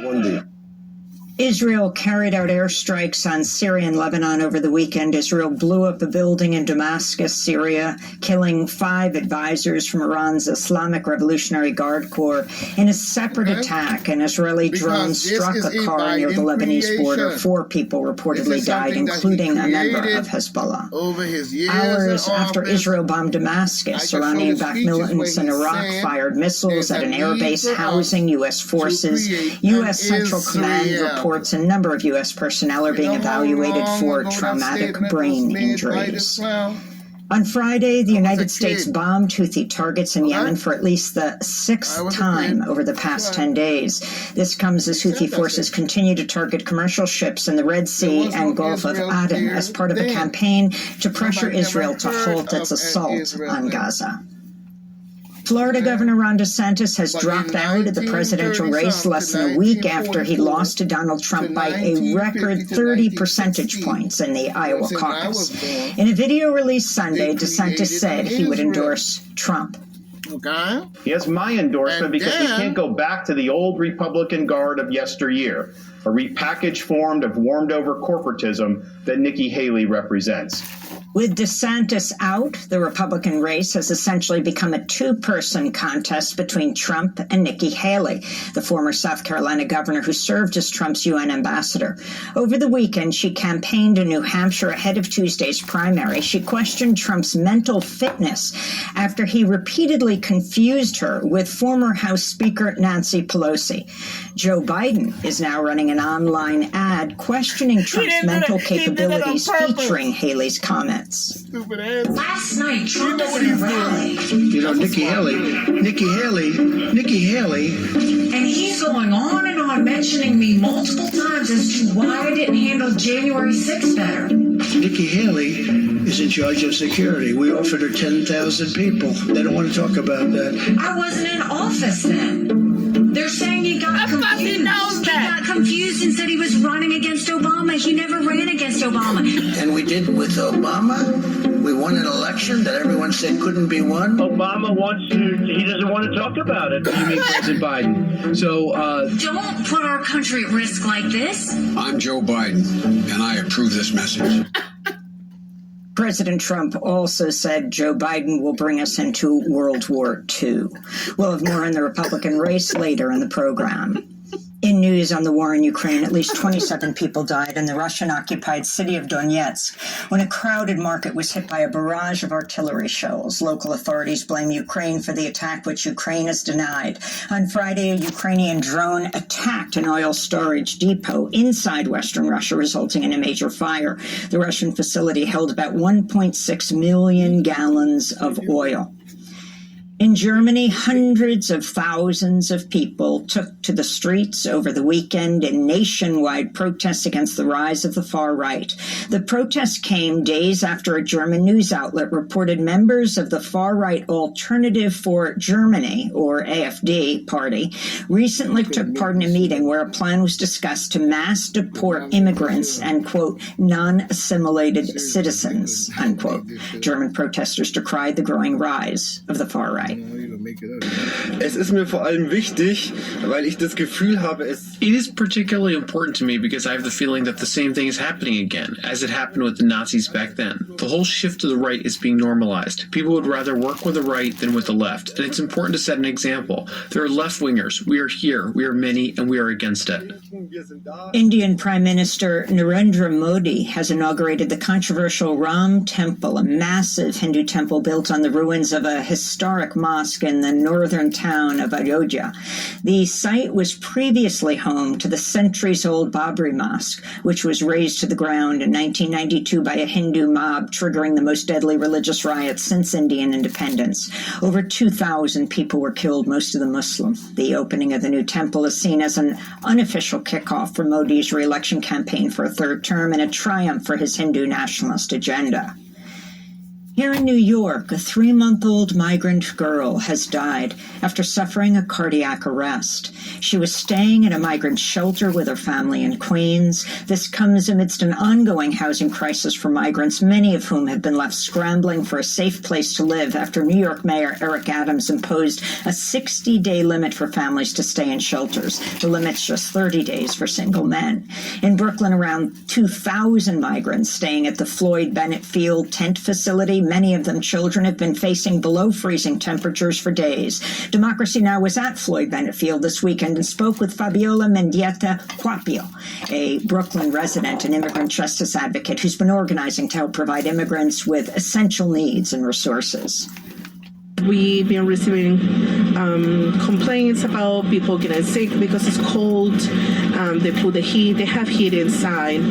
One day. Israel carried out airstrikes on Syria and Lebanon over the weekend. Israel blew up a building in Damascus, Syria, killing 5 advisors from Iran's Islamic Revolutionary Guard Corps. In a separate attack, an Israeli drone struck a car near the Lebanese border. 4 people reportedly died, including a member of Hezbollah. Hours after Israel bombed Damascus, Iranian-backed militants in Iraq fired missiles at an airbase housing U.S. forces. U.S. Central Command reports a number of U.S. personnel are being evaluated for traumatic brain injuries. On Friday, the United States bombed Houthi targets in Yemen for at least the 6th time over the past 10 days. This comes as Houthi forces continue to target commercial ships in the Red Sea and Gulf of Aden as part of a campaign to pressure Israel to halt its assault on Gaza. Florida Governor Ron DeSantis has dropped out of the presidential race less than a week after he lost to Donald Trump by a record 30 percentage points in the Iowa caucus. In a video released Sunday, DeSantis said he would endorse Trump. Okay. He has my endorsement because we can't go back to the old Republican guard of yesteryear, a repackaged form of warmed-over corporatism that Nikki Haley represents. With DeSantis out, the Republican race has essentially become a 2-person contest between Trump and Nikki Haley, the former South Carolina governor who served as Trump's UN ambassador. Over the weekend, she campaigned in New Hampshire ahead of Tuesday's primary. She questioned Trump's mental fitness after he repeatedly confused her with former House Speaker Nancy Pelosi. Joe Biden is now running an online ad questioning Trump's mental capabilities, featuring Haley's comments. Last night, Trump was in a rally. You know, Nikki Haley, and he's going on and on mentioning me multiple times as to why I didn't handle January 6th better. Nikki Haley is in charge of security. We offered her 10,000 people. They don't want to talk about that. I wasn't in office then. They're saying he got confused. He got confused and said he was running against Obama. He never ran against Obama. And we did with Obama. We won an election that everyone said couldn't be won. Obama he doesn't want to talk about it. You mean President Biden. So, don't put our country at risk like this. I'm Joe Biden, and I approve this message. President Trump also said Joe Biden will bring us into World War II. We'll have more on the Republican race later in the program. In news on the war in Ukraine, at least 27 people died in the Russian-occupied city of Donetsk when a crowded market was hit by a barrage of artillery shells. Local authorities blame Ukraine for the attack, which Ukraine has denied. On Friday, a Ukrainian drone attacked an oil storage depot inside western Russia, resulting in a major fire. The Russian facility held about 1.6 million gallons of oil. In Germany, hundreds of thousands of people took to the streets over the weekend in nationwide protests against the rise of the far right. The protests came days after a German news outlet reported members of the far-right Alternative for Germany, or AfD, party recently took part in a meeting where a plan was discussed to mass deport immigrants and, quote, non-assimilated citizens, unquote. German protesters decried the growing rise of the far right. Es ist mir vor allem wichtig, weil ich das Gefühl habe, it is particularly important to me because I have the feeling that the same thing is happening again, as it happened with the Nazis back then. The whole shift to the right is being normalized. People would rather work with the right than with the left, and it's important to set an example. There are left-wingers. We are here. We are many, and we are against it. Indian Prime Minister Narendra Modi has inaugurated the controversial Ram Temple, a massive Hindu temple built on the ruins of a historic mosque in the northern town of Ayodhya. The site was previously home to the centuries-old Babri Mosque, which was razed to the ground in 1992 by a Hindu mob, triggering the most deadly religious riots since Indian independence. Over 2,000 people were killed, most of them Muslim. The opening of the new temple is seen as an unofficial kickoff for Modi's re-election campaign for a third term and a triumph for his Hindu nationalist agenda. Here in New York, a 3-month-old migrant girl has died after suffering a cardiac arrest. She was staying in a migrant shelter with her family in Queens. This comes amidst an ongoing housing crisis for migrants, many of whom have been left scrambling for a safe place to live after New York Mayor Eric Adams imposed a 60-day limit for families to stay in shelters. The limit's just 30 days for single men. In Brooklyn, around 2,000 migrants staying at the Floyd Bennett Field tent facility, many of them children, have been facing below freezing temperatures for days. Democracy Now! Was at Floyd Bennett Field this weekend and spoke with Fabiola Mendieta Quapio, a Brooklyn resident and immigrant justice advocate who's been organizing to help provide immigrants with essential needs and resources. We've been receiving complaints about people getting sick because it's cold. They put the heat. They have heat inside,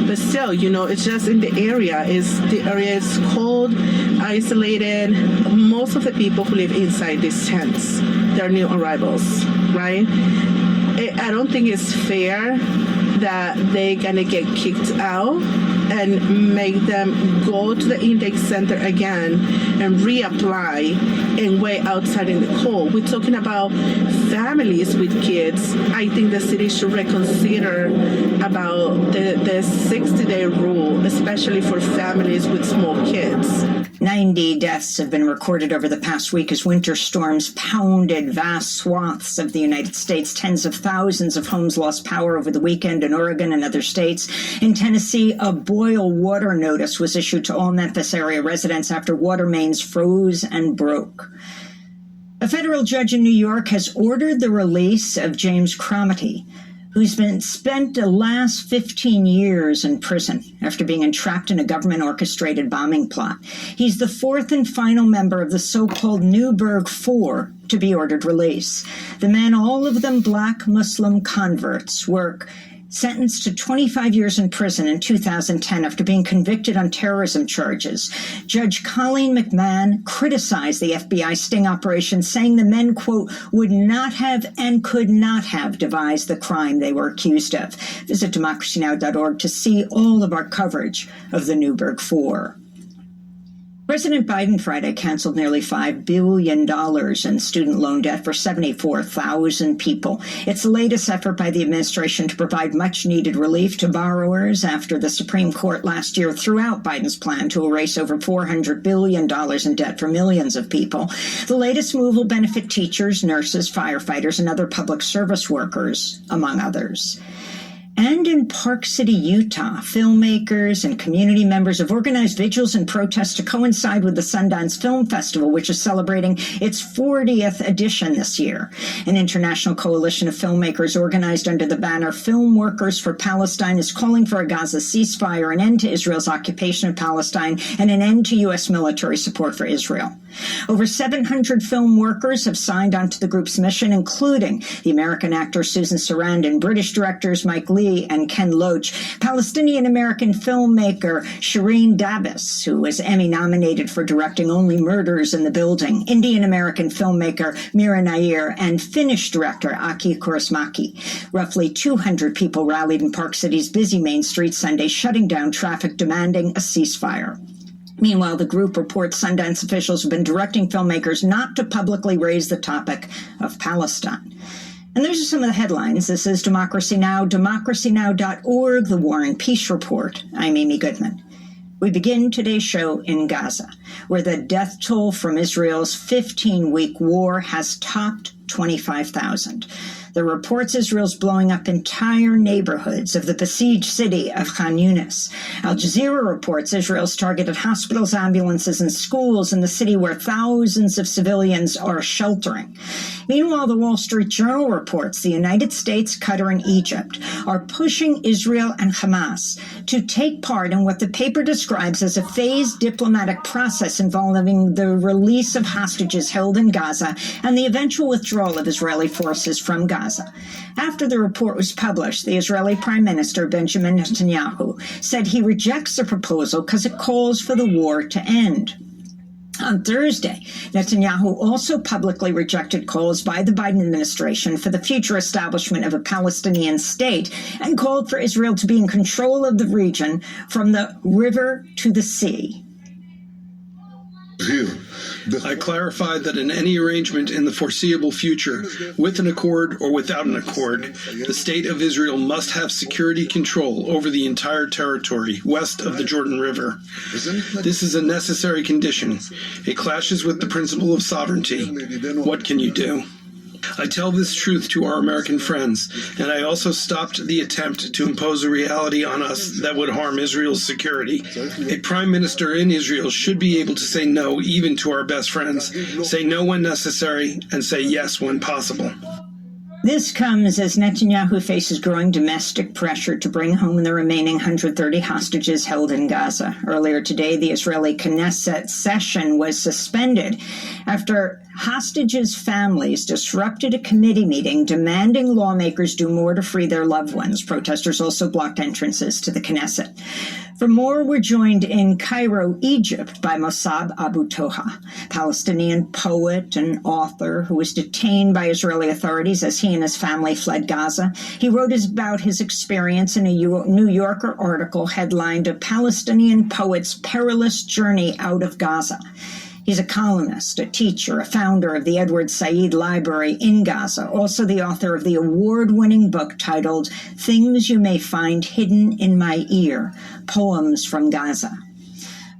but still, it's just in the area. The area is cold, isolated. Most of the people who live inside these tents, they're new arrivals, right? I don't think it's fair that they're gonna get kicked out and make them go to the intake center again and reapply and wait outside in the cold. We're talking about families with kids. I think the city should reconsider about the 60-day rule, especially for families with small kids. 90 deaths have been recorded over the past week as winter storms pounded vast swaths of the United States. Tens of thousands of homes lost power over the weekend in Oregon and other states. In Tennessee, a boil water notice was issued to all Memphis area residents after water mains froze and broke. A federal judge in New York has ordered the release of James Cromity, who's been spent the last 15 years in prison after being entrapped in a government-orchestrated bombing plot. He's the fourth and final member of the so-called Newburgh Four to be ordered release. The men, all of them black Muslim converts, were sentenced to 25 years in prison in 2010 after being convicted on terrorism charges. Judge Colleen McMahon criticized the FBI sting operation, saying the men, quote, would not have and could not have devised the crime they were accused of. Visit democracynow.org to see all of our coverage of the Newburgh Four. President Biden Friday canceled nearly $5 billion in student loan debt for 74,000 people. It's the latest effort by the administration to provide much-needed relief to borrowers after the Supreme Court last year threw out Biden's plan to erase over $400 billion in debt for millions of people. The latest move will benefit teachers, nurses, firefighters, and other public service workers, among others. And in Park City, Utah, filmmakers and community members have organized vigils and protests to coincide with the Sundance Film Festival, which is celebrating its 40th edition this year. An international coalition of filmmakers organized under the banner Film Workers for Palestine is calling for a Gaza ceasefire, an end to Israel's occupation of Palestine, and an end to U.S. military support for Israel. Over 700 film workers have signed on to the group's mission, including the American actor Susan Sarandon, British directors Mike Leigh and Ken Loach, Palestinian-American filmmaker Shireen Dabbas, who was Emmy-nominated for directing Only Murders in the Building, Indian-American filmmaker Mira Nair, and Finnish director Aki Kaurismäki. Roughly 200 people rallied in Park City's busy Main Street Sunday, shutting down traffic, demanding a ceasefire. Meanwhile, the group reports Sundance officials have been directing filmmakers not to publicly raise the topic of Palestine. And those are some of the headlines. This is Democracy Now!, democracynow.org, The War and Peace Report. I'm Amy Goodman. We begin today's show in Gaza, where the death toll from Israel's 15-week war has topped 25,000. The reports Israel's blowing up entire neighborhoods of the besieged city of Khan Yunis. Al Jazeera reports Israel's targeted hospitals, ambulances, and schools in the city where thousands of civilians are sheltering. Meanwhile, the Wall Street Journal reports the United States, Qatar, and Egypt are pushing Israel and Hamas to take part in what the paper describes as a phased diplomatic process involving the release of hostages held in Gaza and the eventual withdrawal of Israeli forces from Gaza. After the report was published, the Israeli Prime Minister Benjamin Netanyahu said he rejects the proposal because it calls for the war to end. On Thursday, Netanyahu also publicly rejected calls by the Biden administration for the future establishment of a Palestinian state and called for Israel to be in control of the region from the river to the sea. I clarified that in any arrangement in the foreseeable future, with an accord or without an accord, the State of Israel must have security control over the entire territory west of the Jordan River. This is a necessary condition. It clashes with the principle of sovereignty. What can you do? I tell this truth to our American friends, and I also stopped the attempt to impose a reality on us that would harm Israel's security. A prime minister in Israel should be able to say no even to our best friends, say no when necessary, and say yes when possible. This comes as Netanyahu faces growing domestic pressure to bring home the remaining 130 hostages held in Gaza. Earlier today, the Israeli Knesset session was suspended after hostages' families disrupted a committee meeting demanding lawmakers do more to free their loved ones. Protesters also blocked entrances to the Knesset. For more, we're joined in Cairo, Egypt, by Mossab Abu Toha, Palestinian poet and author who was detained by Israeli authorities as he and his family fled Gaza. He wrote about his experience in a New Yorker article headlined "A Palestinian Poet's Perilous Journey Out of Gaza." He's a columnist, a teacher, a founder of the Edward Said Library in Gaza, also the author of the award-winning book titled "Things You May Find Hidden in My Ear, Poems from Gaza."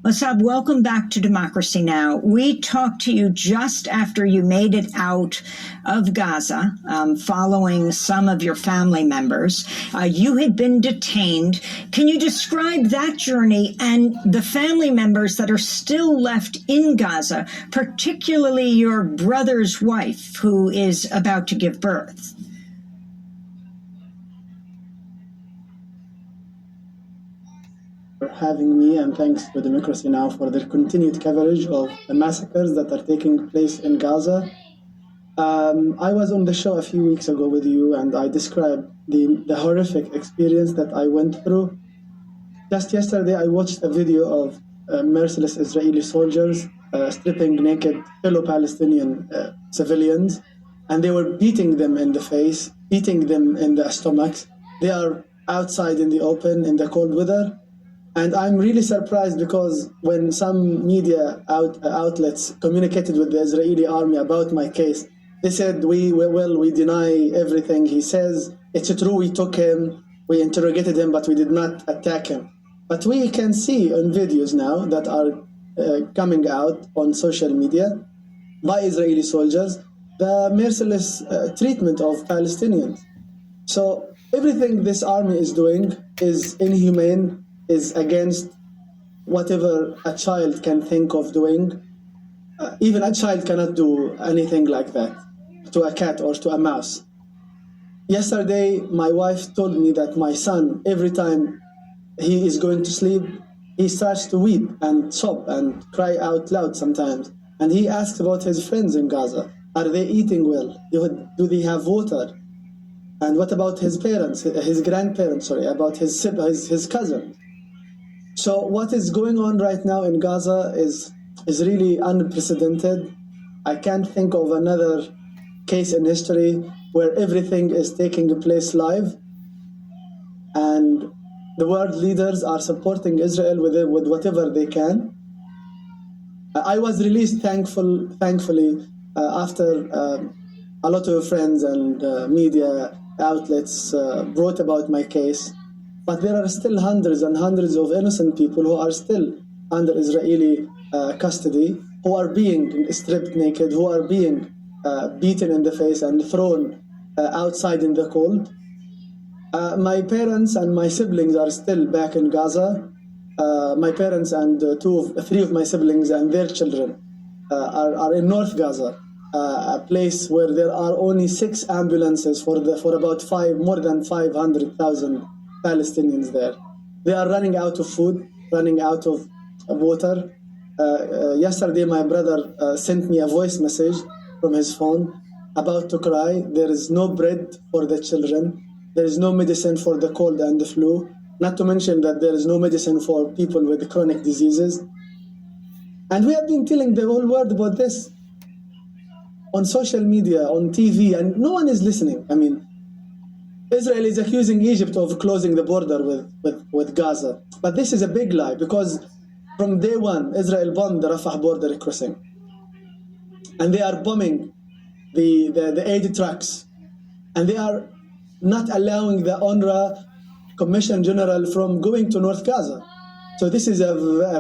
Mossab, welcome back to Democracy Now! We talked to you just after you made it out of Gaza, following some of your family members. You had been detained. Can you describe that journey and the family members that are still left in Gaza, particularly your brother's wife, who is about to give birth? For having me, and thanks to Democracy Now! For their continued coverage of the massacres that are taking place in Gaza. I was on the show a few weeks ago with you, and I described the horrific experience that I went through. Just yesterday, I watched a video of merciless Israeli soldiers stripping naked fellow Palestinian civilians, and they were beating them in the face, beating them in the stomachs. They are outside in the open, in the cold weather. And I'm really surprised because when some media outlets communicated with the Israeli army about my case, they said, we deny everything he says. It's true, we took him, we interrogated him, but we did not attack him. But we can see on videos now that are coming out on social media by Israeli soldiers, the merciless treatment of Palestinians. So everything this army is doing is inhumane, is against whatever a child can think of doing. Even a child cannot do anything like that to a cat or to a mouse. Yesterday, my wife told me that my son, every time he is going to sleep, he starts to weep and sob and cry out loud sometimes. And he asks about his friends in Gaza. Are they eating well? Do they have water? And what about his parents, his grandparents, about his cousin? So what is going on right now in Gaza is really unprecedented. I can't think of another case in history where everything is taking place live, and the world leaders are supporting Israel with whatever they can. I was released, thankfully, after a lot of friends and media outlets wrote about my case. But there are still hundreds and hundreds of innocent people who are still under Israeli custody, who are being stripped naked, who are being beaten in the face and thrown outside in the cold. My parents and my siblings are still back in Gaza. My parents and three of my siblings and their children are in North Gaza, a place where there are only 6 ambulances for about more than 500,000 Palestinians there. They are running out of food, running out of water. Yesterday, my brother sent me a voice message from his phone, about to cry. There is no bread for the children. There is no medicine for the cold and the flu. Not to mention that there is no medicine for people with chronic diseases. And we have been telling the whole world about this on social media, on TV, and no one is listening. I mean, Israel is accusing Egypt of closing the border with Gaza. But this is a big lie, because From day one, Israel bombed the Rafah border crossing. And they are bombing the aid trucks. And they are not allowing the UNRWA Commission General from going to North Gaza. So this is a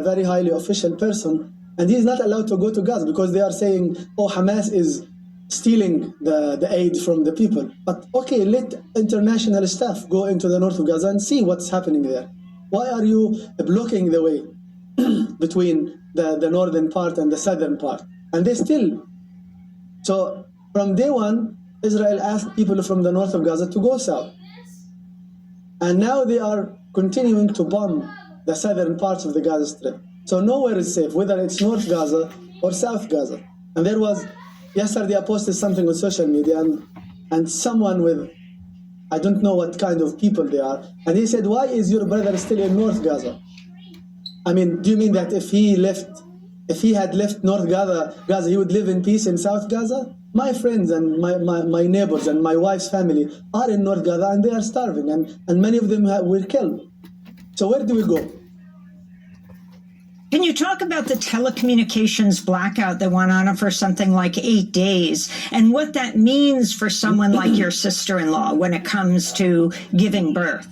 very highly official person. And he is not allowed to go to Gaza because they are saying, oh, Hamas is stealing the aid from the people. But okay, let international staff go into the north of Gaza and see what's happening there. Why are you blocking the way between the northern part and the southern part? And they still. So from day one, Israel asked people from the north of Gaza to go south. And now they are continuing to bomb the southern parts of the Gaza Strip. So nowhere is safe, whether it's North Gaza or South Gaza. And there was, yesterday I posted something on social media and someone with, I don't know what kind of people they are, and he said, why is your brother still in North Gaza? I mean, do you mean that if he had left North Gaza, he would live in peace in South Gaza? My friends and my neighbors and my wife's family are in North Gaza and they are starving and many of them were killed. So where do we go? Can you talk about the telecommunications blackout that went on for something like 8 days and what that means for someone like your sister-in-law when it comes to giving birth?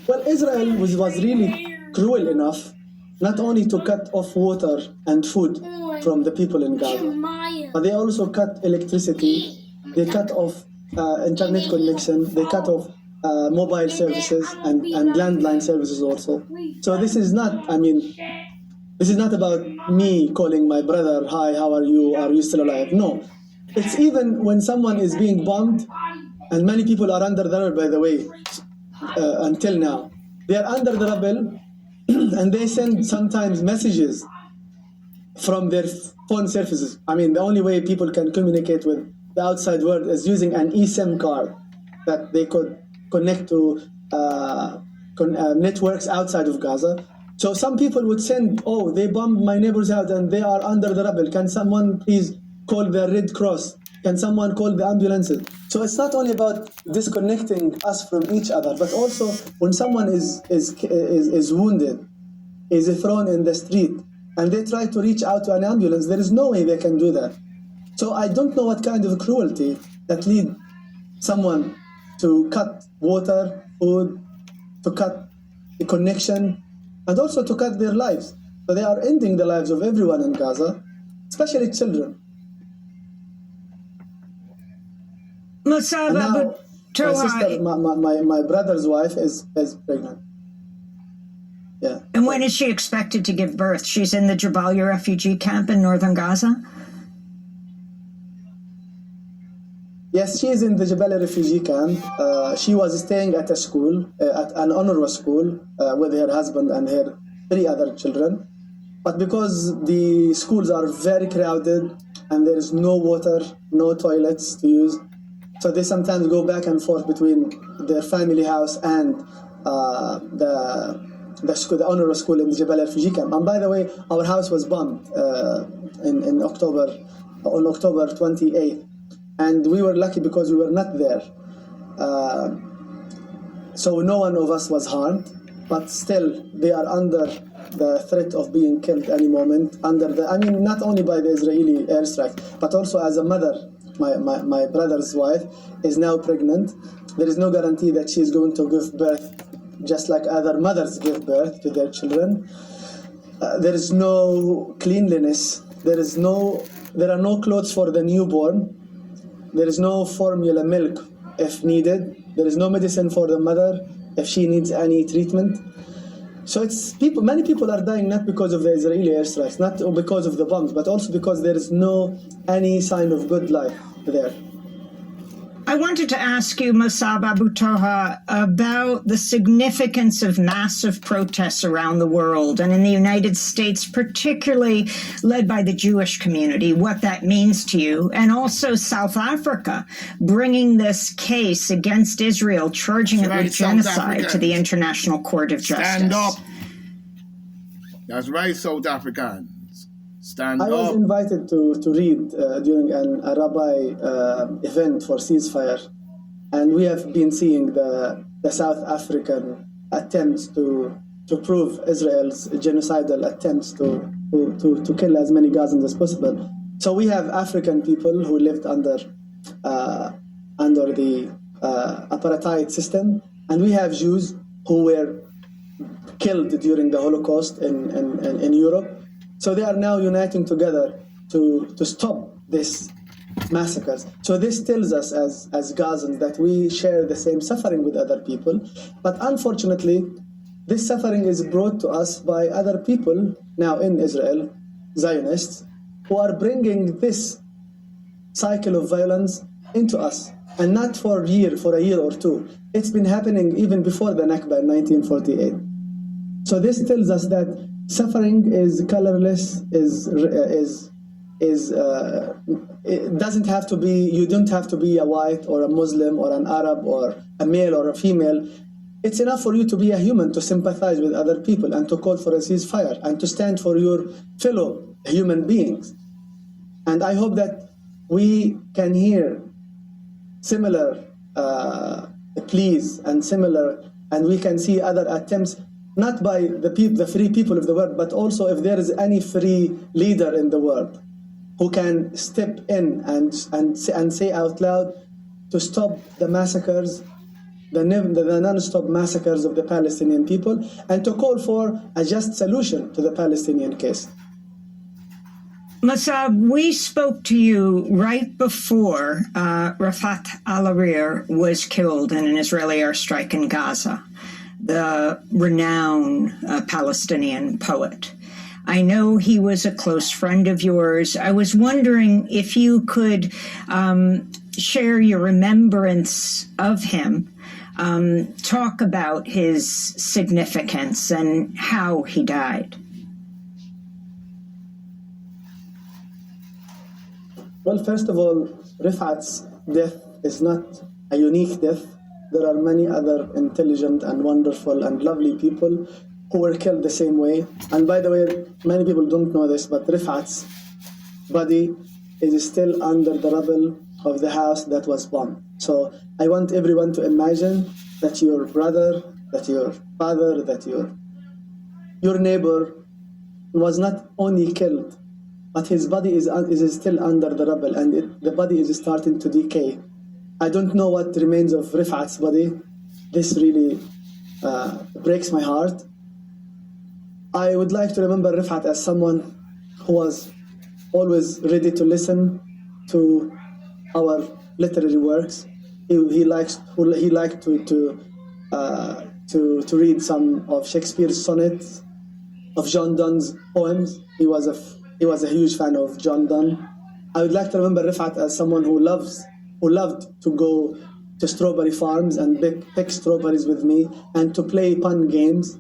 Well, Israel was really cruel enough not only to cut off water and food from the people in Gaza, but they also cut electricity, they cut off internet connection, they cut off mobile services and landline services also. So this is not, this is not about me calling my brother, hi, how are you still alive? No, it's even when someone is being bombed, and many people are under the rubble, by the way, until now. They are under the rubble and they send sometimes messages from their phone services. The only way people can communicate with the outside world is using an eSIM card that they could connect to networks outside of Gaza. So some people would send, oh, they bombed my neighbor's house and they are under the rubble. Can someone please call the Red Cross? Can someone call the ambulances? So it's not only about disconnecting us from each other, but also when someone is wounded, is thrown in the street, and they try to reach out to an ambulance, there is no way they can do that. So I don't know what kind of cruelty that lead someone to cut water, food, to cut the connection, and also to cut their lives. So they are ending the lives of everyone in Gaza, especially children. Musab, my sister, my brother's wife is pregnant. Yeah. And when is she expected to give birth? She's in the Jabalia refugee camp in northern Gaza? Yes, she is in the Jabalia refugee camp. She was staying at a school, at an UNRWA school, with her husband and her 3 other children. But because the schools are very crowded and there is no water, no toilets to use, so they sometimes go back and forth between their family house and the school, the UNRWA school in the Jabalia refugee camp. And by the way, our house was bombed on October 28th. And we were lucky because we were not there. So no one of us was harmed, but still they are under the threat of being killed any moment. Not only by the Israeli airstrike, but also as a mother. My brother's wife is now pregnant. There is no guarantee that she is going to give birth just like other mothers give birth to their children. There is no cleanliness. There are no clothes for the newborn. There is no formula milk if needed. There is no medicine for the mother if she needs any treatment. So many people are dying not because of the Israeli airstrikes, not because of the bombs, but also because there is any sign of good life there. I wanted to ask you, Musab Abu Toha, about the significance of massive protests around the world and in the United States, particularly led by the Jewish community, what that means to you, and also South Africa, bringing this case against Israel, charging it with genocide to the International Court of Justice. Stand up. That's right, South Africans. Stand up. I was invited to read during a rabbi event for ceasefire, and we have been seeing the South African attempts to prove Israel's genocidal attempts to kill as many Gazans as possible. So we have African people who lived under the apartheid system, and we have Jews who were killed during the Holocaust in Europe. So they are now uniting together to stop this massacres. So this tells us as Gazans that we share the same suffering with other people. But unfortunately, this suffering is brought to us by other people now in Israel, Zionists, who are bringing this cycle of violence into us. And not for a year or two. It's been happening even before the Nakba in 1948. So this tells us that suffering is colorless, it doesn't have to be, you don't have to be a white or a Muslim or an Arab or a male or a female. It's enough for you to be a human, to sympathize with other people and to call for a ceasefire and to stand for your fellow human beings. And I hope that we can hear similar pleas and we can see other attempts, not by the free people of the world, but also if there is any free leader in the world who can step in and say out loud to stop the massacres, the non-stop massacres of the Palestinian people, and to call for a just solution to the Palestinian case. Mossab, we spoke to you right before Rafat al-Arir was killed in an Israeli airstrike in Gaza, the renowned Palestinian poet. I know he was a close friend of yours. I was wondering if you could share your remembrance of him, talk about his significance and how he died. Well, first of all, Rifat's death is not a unique death. There are many other intelligent and wonderful and lovely people who were killed the same way. And by the way, many people don't know this, but Rifat's body is still under the rubble of the house that was bombed. So I want everyone to imagine that your brother, that your father, that your neighbor was not only killed, but his body is still under the rubble, and the body is starting to decay. I don't know what remains of Rifat's body. This really breaks my heart. I would like to remember Rifat as someone who was always ready to listen to our literary works. He liked to read some of Shakespeare's sonnets, of John Donne's poems. He was a huge fan of John Donne. I would like to remember Rifat as someone who loved to go to strawberry farms and pick strawberries with me and to play pun games.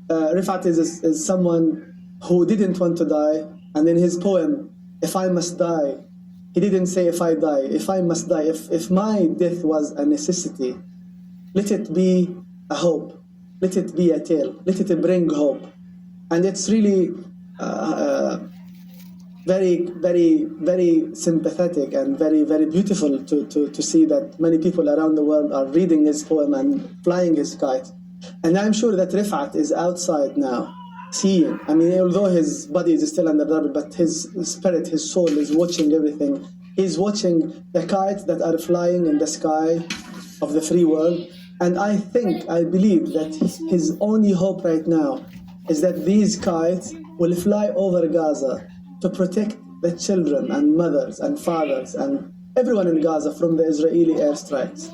Rifat is someone who didn't want to die, and in his poem, If I Must Die, he didn't say if I die, if I must die. If my death was a necessity, let it be a hope, let it be a tale, let it bring hope. And it's really very, very, very sympathetic and very, very beautiful to see that many people around the world are reading his poem and flying his kite. And I'm sure that Rifat is outside now, seeing. I mean, although his body is still under the rubble, but his spirit, his soul is watching everything. He's watching the kites that are flying in the sky of the free world. And I believe that his only hope right now is that these kites will fly over Gaza to protect the children and mothers and fathers and everyone in Gaza from the Israeli airstrikes.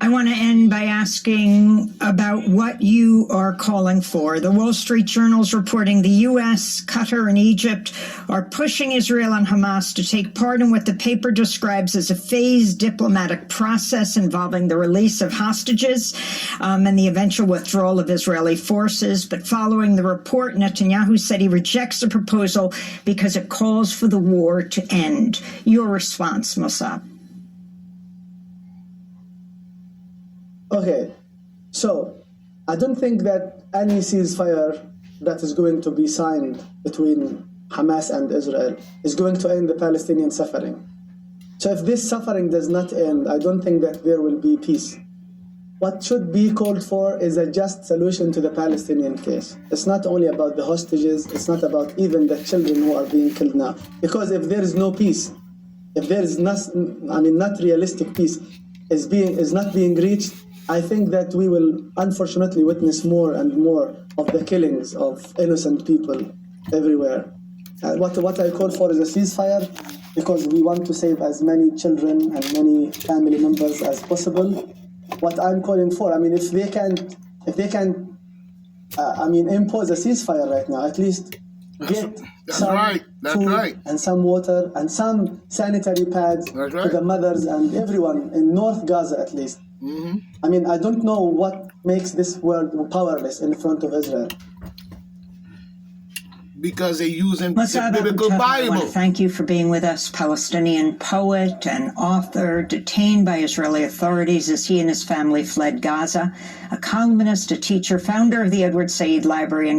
I want to end by asking about what you are calling for. The Wall Street Journal is reporting the U.S., Qatar, and Egypt are pushing Israel and Hamas to take part in what the paper describes as a phased diplomatic process involving the release of hostages and the eventual withdrawal of Israeli forces. But following the report, Netanyahu said he rejects the proposal because it calls for the war to end. Your response, Mossab? Okay, so I don't think that any ceasefire that is going to be signed between Hamas and Israel is going to end the Palestinian suffering. So if this suffering does not end, I don't think that there will be peace. what should be called for is a just solution to the Palestinian case. It's not only about the hostages, it's not about even the children who are being killed now. Because if there is no peace, if there is not realistic peace is not being reached, I think that we will unfortunately witness more and more of the killings of innocent people everywhere. What I call for is a ceasefire, because we want to save as many children and many family members as possible. What I'm calling for, if they can impose a ceasefire right now, at least get some food and some water and some sanitary pads to the mothers and everyone in North Gaza at least. Mm-hmm. I don't know what makes this world powerless in front of Israel. Because they use the I biblical Bible. want to thank you for being with us. Palestinian poet and author detained by Israeli authorities as he and his family fled Gaza. A columnist, a teacher, founder of the Edward Said Library in Gaza.